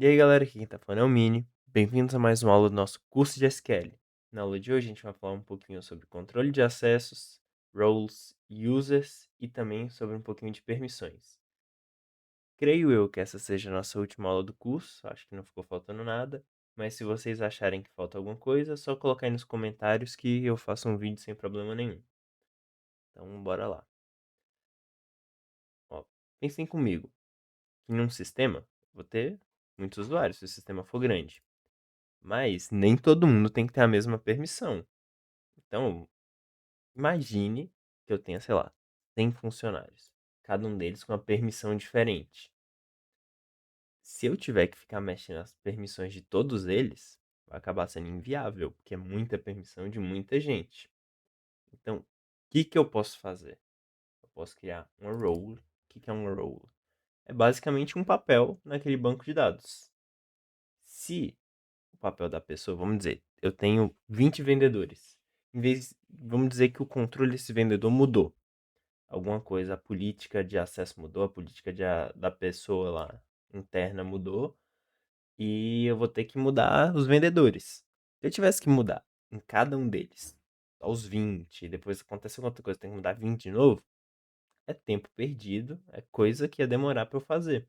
E aí galera, aqui quem tá falando é o Mini. Bem-vindos a mais uma aula do nosso curso de SQL. Na aula de hoje a gente vai falar um pouquinho sobre controle de acessos, roles, users e também sobre um pouquinho de permissões. Creio eu que essa seja a nossa última aula do curso, acho que não ficou faltando nada, mas se vocês acharem que falta alguma coisa, é só colocar aí nos comentários que eu faço um vídeo sem problema nenhum. Então bora lá. Ó, pensem comigo, que em um sistema, vou ter muitos usuários se o sistema for grande. Mas nem todo mundo tem que ter a mesma permissão. Então, imagine que eu tenha, sei lá, 100 funcionários, cada um deles com uma permissão diferente. Se eu tiver que ficar mexendo nas permissões de todos eles, vai acabar sendo inviável, porque é muita permissão de muita gente. Então, o que eu posso fazer? Eu posso criar uma role. O que é uma role? É basicamente um papel naquele banco de dados. Se o papel da pessoa, vamos dizer, eu tenho 20 vendedores. Vamos dizer que o controle desse vendedor mudou. Alguma coisa, a política de acesso mudou, a política da pessoa lá interna mudou. E eu vou ter que mudar os vendedores. Se eu tivesse que mudar em cada um deles, aos 20, depois acontece outra coisa, tem que mudar 20 de novo, é tempo perdido, é coisa que ia demorar para eu fazer.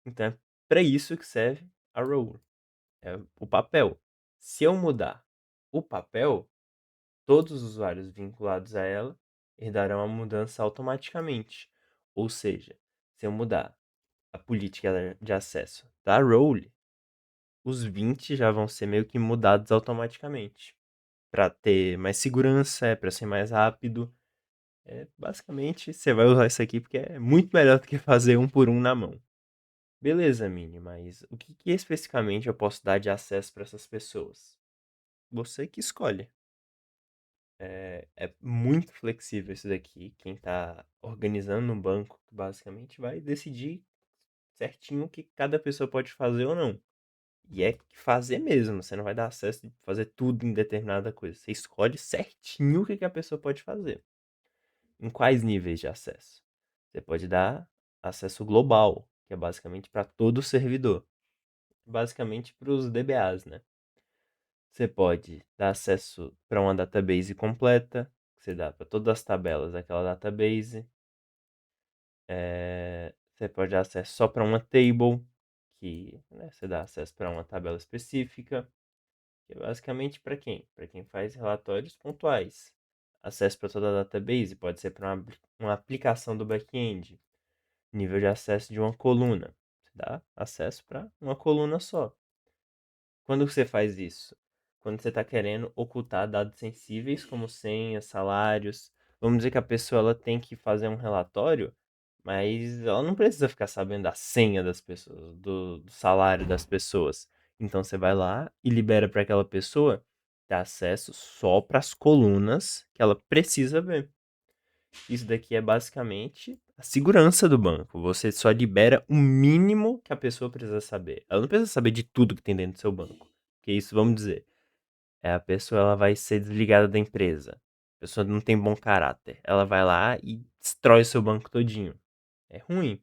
Então é para isso que serve a role. É o papel. Se eu mudar o papel, todos os usuários vinculados a ela herdarão a mudança automaticamente. Ou seja, se eu mudar a política de acesso da role, os 20 já vão ser meio que mudados automaticamente. Para ter mais segurança, para ser mais rápido. Basicamente, você vai usar isso aqui porque é muito melhor do que fazer um por um na mão. Beleza, Mini, mas o que especificamente eu posso dar de acesso para essas pessoas? Você que escolhe. É muito flexível isso daqui. Quem está organizando um banco, basicamente, vai decidir certinho o que cada pessoa pode fazer ou não. E é fazer mesmo, você não vai dar acesso de fazer tudo em determinada coisa. Você escolhe certinho o que a pessoa pode fazer. Em quais níveis de acesso? Você pode dar acesso global, que é basicamente para todo o servidor. Basicamente para os DBAs, né? Você pode dar acesso para uma database completa, que você dá para todas as tabelas daquela database. Você pode dar acesso só para uma table, que né, você dá acesso para uma tabela específica, que é basicamente para quem? Para quem faz relatórios pontuais. Acesso para toda a database pode ser para uma aplicação do back-end. Nível de acesso de uma coluna. Você dá acesso para uma coluna só. Quando você faz isso? Quando você está querendo ocultar dados sensíveis como senhas, salários. Vamos dizer que a pessoa ela tem que fazer um relatório, mas ela não precisa ficar sabendo da senha das pessoas, do salário das pessoas. Então você vai lá e libera para aquela pessoa ter acesso só para as colunas que ela precisa ver. Isso daqui é basicamente a segurança do banco. Você só libera o mínimo que a pessoa precisa saber. Ela não precisa saber de tudo que tem dentro do seu banco. Porque isso, vamos dizer, a pessoa ela vai ser desligada da empresa. A pessoa não tem bom caráter. Ela vai lá e destrói o seu banco todinho. É ruim.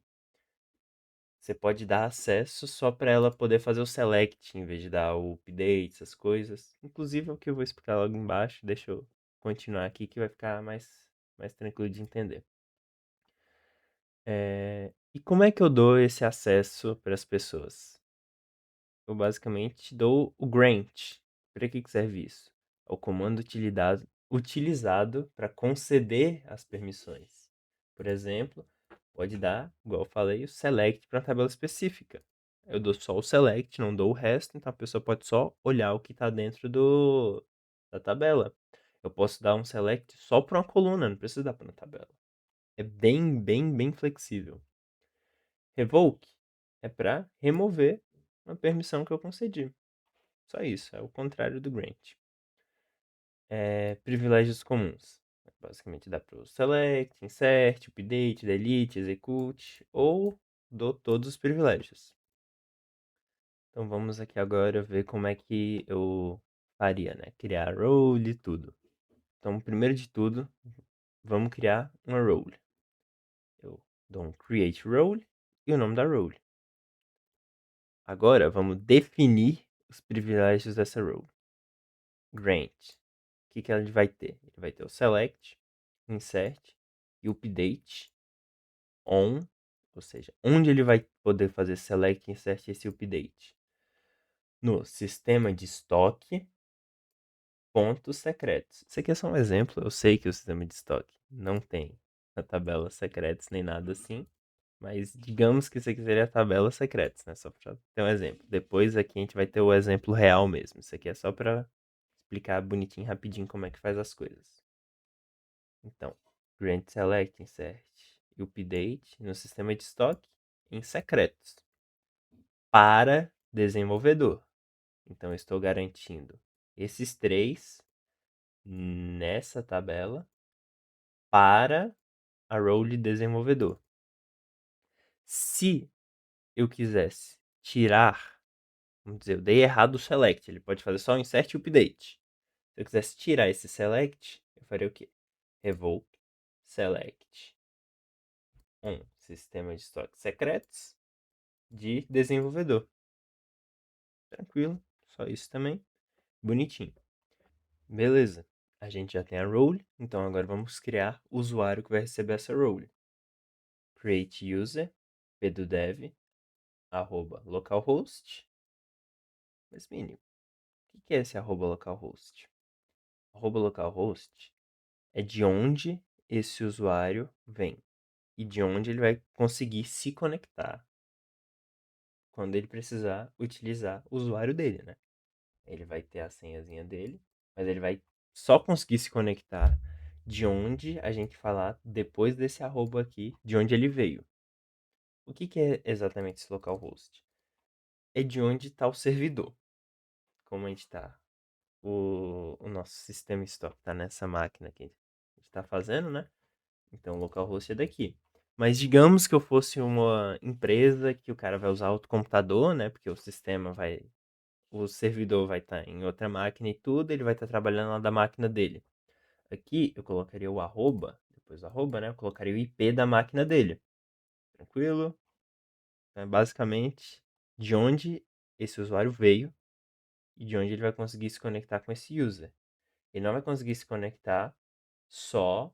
Você pode dar acesso só para ela poder fazer o select em vez de dar o update, essas coisas. Inclusive é o que eu vou explicar logo embaixo. Deixa eu continuar aqui que vai ficar mais tranquilo de entender. E como é que eu dou esse acesso para as pessoas? Eu basicamente dou o grant. Para que serve isso? É o comando utilizado para conceder as permissões. Por exemplo, pode dar, igual eu falei, o select para uma tabela específica. Eu dou só o select, não dou o resto, então a pessoa pode só olhar o que está dentro da tabela. Eu posso dar um select só para uma coluna, não precisa dar para uma tabela. É bem flexível. Revoke é para remover uma permissão que eu concedi. Só isso, é o contrário do grant. Privilégios comuns. Basicamente dá para o select, insert, update, delete, execute ou dou todos os privilégios. Então vamos aqui agora ver como é que eu faria, né? Criar role e tudo. Então, primeiro de tudo, vamos criar uma role. Eu dou um create role e o nome da role. Agora, vamos definir os privilégios dessa role. Grant. O que ele vai ter? Ele vai ter o select, insert e update on, ou seja, onde ele vai poder fazer select, insert e esse update? No sistema de estoque, pontos secretos. Isso aqui é só um exemplo. Eu sei que o sistema de estoque não tem a tabela secretos nem nada assim. Mas digamos que isso aqui seria a tabela secretos, né? Só pra ter um exemplo. Depois aqui a gente vai ter o exemplo real mesmo. Isso aqui é só pra explicar bonitinho, rapidinho como é que faz as coisas. Então, grant select, insert e update no sistema de estoque em secretos para desenvolvedor. Então, eu estou garantindo esses três nessa tabela para a role de desenvolvedor. Se eu quisesse tirar, vamos dizer, eu dei errado o select, ele pode fazer só o insert e update. Se eu quisesse tirar esse select, eu faria o quê? Revoke select sistema de estoque secretos de desenvolvedor. Tranquilo, só isso também. Bonitinho. Beleza, a gente já tem a role, então agora vamos criar o usuário que vai receber essa role. Create user, pdudev, @localhost. Mas mínimo, o que é esse @localhost? @localhost é de onde esse usuário vem e de onde ele vai conseguir se conectar quando ele precisar utilizar o usuário dele, né? Ele vai ter a senhazinha dele, mas ele vai só conseguir se conectar de onde a gente falar depois desse arroba aqui, de onde ele veio. O que é exatamente esse localhost? É de onde está o servidor. Como a gente está, o nosso sistema estoque está nessa máquina que a gente está fazendo, né? Então, o localhost é daqui. Mas digamos que eu fosse uma empresa que o cara vai usar outro computador, né? Porque o sistema vai. O servidor vai estar em outra máquina e tudo, ele vai estar trabalhando lá da máquina dele. Aqui eu colocaria o arroba, depois o arroba, né? Eu colocaria o IP da máquina dele. Tranquilo? Então, é basicamente de onde esse usuário veio e de onde ele vai conseguir se conectar com esse user. Ele não vai conseguir se conectar só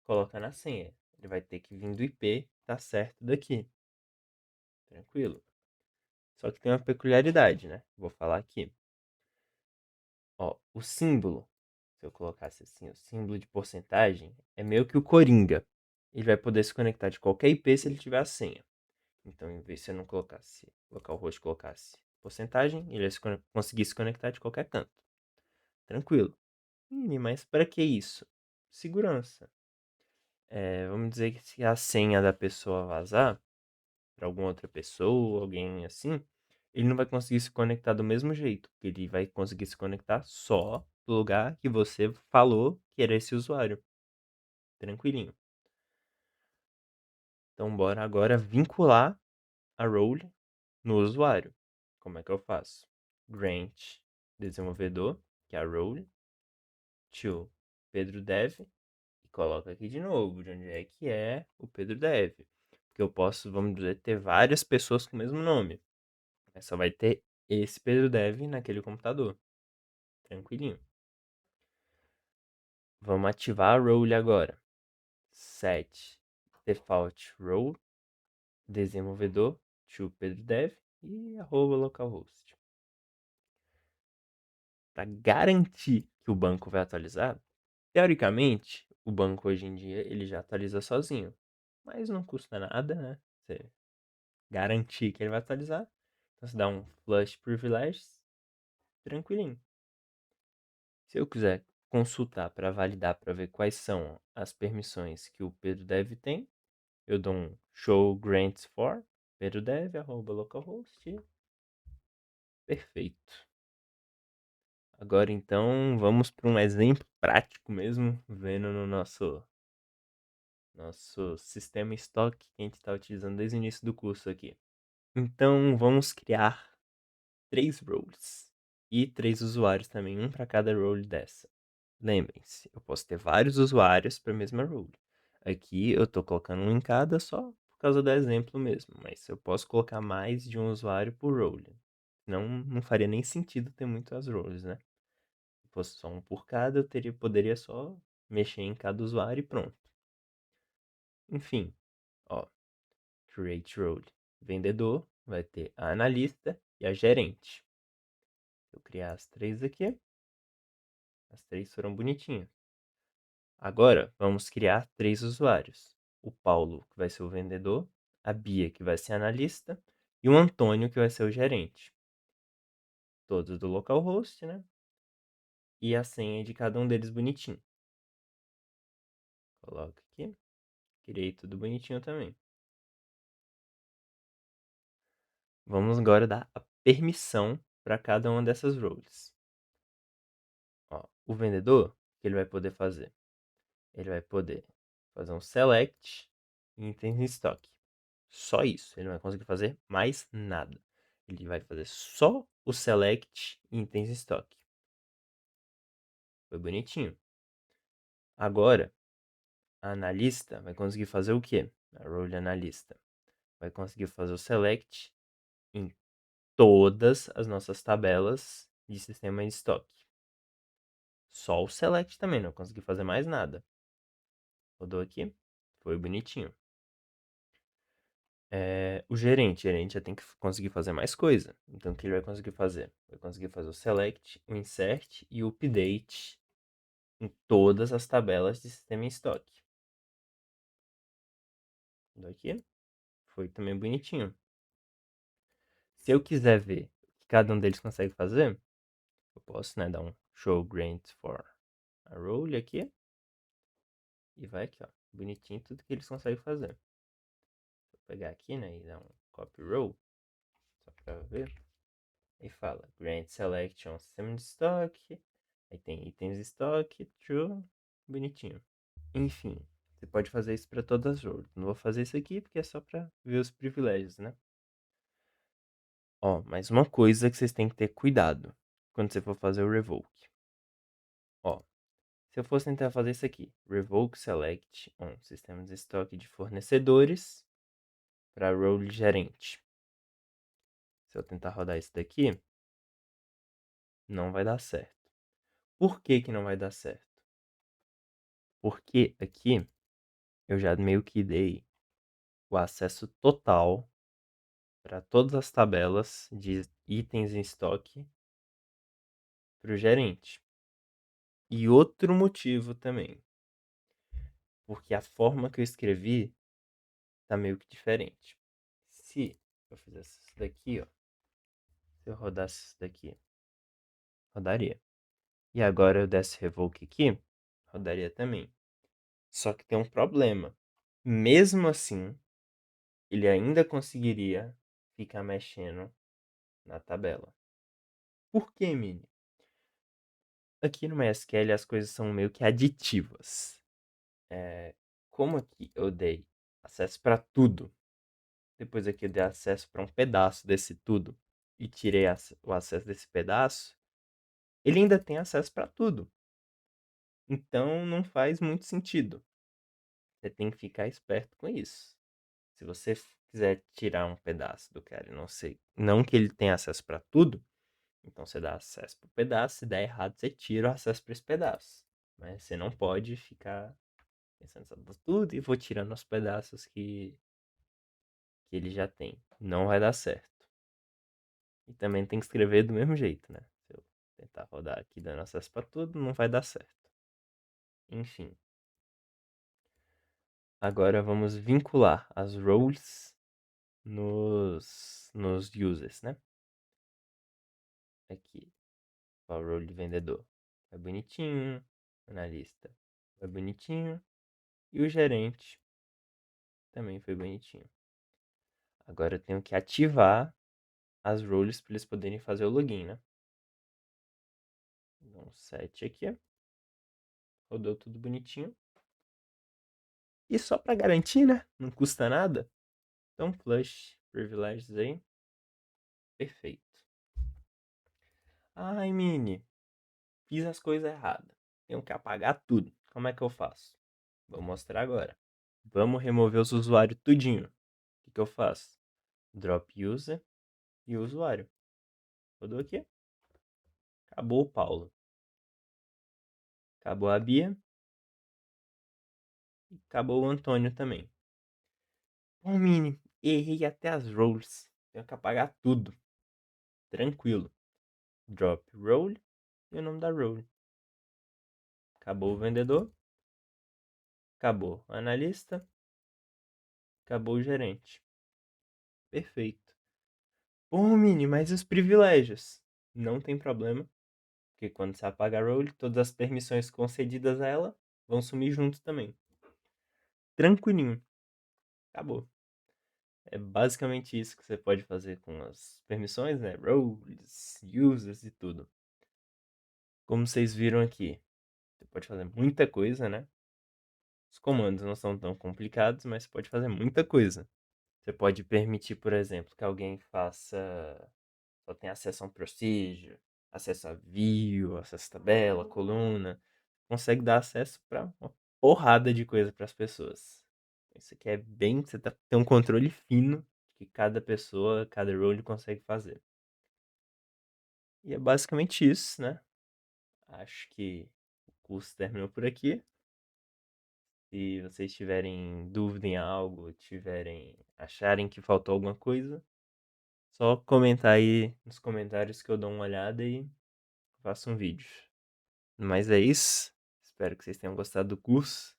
colocando a senha. Ele vai ter que vir do IP, tá certo daqui. Tranquilo? Só que tem uma peculiaridade, né? Vou falar aqui. Ó, o símbolo, se eu colocasse assim, o símbolo de porcentagem, é meio que o coringa. Ele vai poder se conectar de qualquer IP se ele tiver a senha. Então, em vez de eu não colocasse, localhost colocasse porcentagem, ele ia conseguir se conectar de qualquer canto. Tranquilo. Mas para que isso? Segurança. Vamos dizer que se a senha da pessoa vazar para alguma outra pessoa, alguém assim, ele não vai conseguir se conectar do mesmo jeito. Ele vai conseguir se conectar só do lugar que você falou que era esse usuário. Tranquilinho. Então, bora agora vincular a role no usuário. Como é que eu faço? Grant desenvolvedor, que é a role, to Pedro Dev, e coloca aqui de novo de onde é que é o Pedro Dev. Porque eu posso, vamos dizer, ter várias pessoas com o mesmo nome. Mas só vai ter esse Pedro Dev naquele computador. Tranquilinho. Vamos ativar a role agora. Set default role, desenvolvedor, to Pedro Dev e @localhost. Para garantir que o banco vai atualizar, teoricamente, o banco hoje em dia ele já atualiza sozinho. Mas não custa nada, né? Você garantir que ele vai atualizar. Então você dá um flush privileges, tranquilinho. Se eu quiser consultar para validar, para ver quais são as permissões que o Pedro Dev tem, eu dou um show grants for Pedro Dev, @localhost. Perfeito. Agora então vamos para um exemplo prático mesmo, vendo no nosso sistema estoque que a gente está utilizando desde o início do curso aqui. Então vamos criar 3 roles e 3 usuários também, um para cada role dessa. Lembrem-se, eu posso ter vários usuários para a mesma role. Aqui eu estou colocando um em cada só, por causa do exemplo mesmo, mas eu posso colocar mais de um usuário por role. Não faria nem sentido ter muitas roles, né? Se fosse só um por cada, poderia só mexer em cada usuário e pronto. Enfim, ó, create role. Vendedor vai ter a analista e a gerente. Eu criar as três aqui. As três foram bonitinhas. Agora, vamos criar três usuários. O Paulo, que vai ser o vendedor, a Bia, que vai ser a analista, e o Antônio, que vai ser o gerente. Todos do localhost, né? E a senha de cada um deles bonitinho. Coloca aqui. Criei tudo bonitinho também. Vamos agora dar a permissão para cada uma dessas roles. Ó, o vendedor, o que ele vai poder fazer? Ele vai poder fazer um select em itens em estoque. Só isso. Ele não vai conseguir fazer mais nada. Ele vai fazer só o select em itens em estoque. Foi bonitinho. Agora, a analista vai conseguir fazer o quê? A role analista vai conseguir fazer o select em todas as nossas tabelas de sistema em estoque. Só o select também, não consegui fazer mais nada. Rodou aqui, foi bonitinho. O gerente já tem que conseguir fazer mais coisa. Então, o que ele vai conseguir fazer? Vai conseguir fazer o select, o insert e o update em todas as tabelas de sistema em estoque. Rodou aqui, foi também bonitinho. Se eu quiser ver o que cada um deles consegue fazer, eu posso, né, dar um show grant for a role aqui. E vai aqui, ó. Bonitinho tudo que eles conseguem fazer. Vou pegar aqui, né, e dar um copy row. Só pra ver. Aí fala, grant selection system de stock. Aí tem itens de stock, true, bonitinho. Enfim, você pode fazer isso para todas as roles. Não vou fazer isso aqui porque é só para ver os privilégios, né? Ó, mas uma coisa que vocês têm que ter cuidado quando você for fazer o revoke. Ó, se eu fosse tentar fazer isso aqui, revoke select on sistema de estoque de fornecedores para role gerente. Se eu tentar rodar isso daqui, não vai dar certo. Por que que não vai dar certo? Porque aqui eu já meio que dei o acesso total para todas as tabelas de itens em estoque para o gerente. E outro motivo também, porque a forma que eu escrevi tá meio que diferente. Se eu fizesse isso daqui, ó, se eu rodasse isso daqui, rodaria. E agora eu desse revoke aqui, rodaria também. Só que tem um problema. Mesmo assim, ele ainda conseguiria ficar mexendo na tabela. Por que, Mini? Aqui no MySQL as coisas são meio que aditivas. Como aqui eu dei acesso para tudo, depois aqui eu dei acesso para um pedaço desse tudo e tirei o acesso desse pedaço, ele ainda tem acesso para tudo. Então não faz muito sentido. Você tem que ficar esperto com isso. Se você quiser tirar um pedaço do cara, não que ele tenha acesso para tudo, então você dá acesso para o pedaço, se der errado, você tira o acesso para esse pedaço. Mas você não pode ficar pensando em tudo e vou tirando os pedaços que ele já tem. Não vai dar certo. E também tem que escrever do mesmo jeito, né? Se eu tentar rodar aqui dando acesso para tudo, não vai dar certo. Enfim. Agora vamos vincular as roles nos users, né? Aqui. O role de vendedor. É bonitinho. Analista. É bonitinho. E o gerente também foi bonitinho. Agora eu tenho que ativar as roles para eles poderem fazer o login, né? Dá um set aqui. Rodou tudo bonitinho. E só para garantir, né? Não custa nada. Então, flush privileges aí. Perfeito. Ai, Mini. Fiz as coisas erradas. Tenho que apagar tudo. Como é que eu faço? Vou mostrar agora. Vamos remover os usuários tudinho. que eu faço? Drop user e o usuário. Rodou aqui. Acabou o Paulo. Acabou a Bia. E acabou o Antônio também. Bom, Mini, errei até as roles. Tenho que apagar tudo. Tranquilo. Drop role e o nome da role. Acabou o vendedor. Acabou o analista. Acabou o gerente. Perfeito. Bom, Mini, mas os privilégios? Não tem problema. Porque quando você apaga a role, todas as permissões concedidas a ela vão sumir junto também. Tranquilinho. Acabou. É basicamente isso que você pode fazer com as permissões, né? Roles, users e tudo. Como vocês viram aqui, você pode fazer muita coisa, né? Os comandos não são tão complicados, mas você pode fazer muita coisa. Você pode permitir, por exemplo, que alguém faça. Só tenha acesso a um procedure, acesso a view, acesso a tabela, coluna. Consegue dar acesso para uma porrada de coisa para as pessoas. Isso aqui é bem. Você tem um controle fino que cada pessoa, cada role consegue fazer. E é basicamente isso, né? Acho que o curso terminou por aqui. Se vocês tiverem dúvida em algo, acharem que faltou alguma coisa, só comentar aí nos comentários que eu dou uma olhada e faço um vídeo. Mas é isso. Espero que vocês tenham gostado do curso.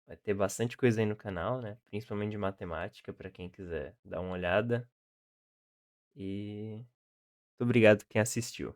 Vai ter bastante coisa aí no canal, né? Principalmente de matemática, para quem quiser dar uma olhada. E muito obrigado quem assistiu.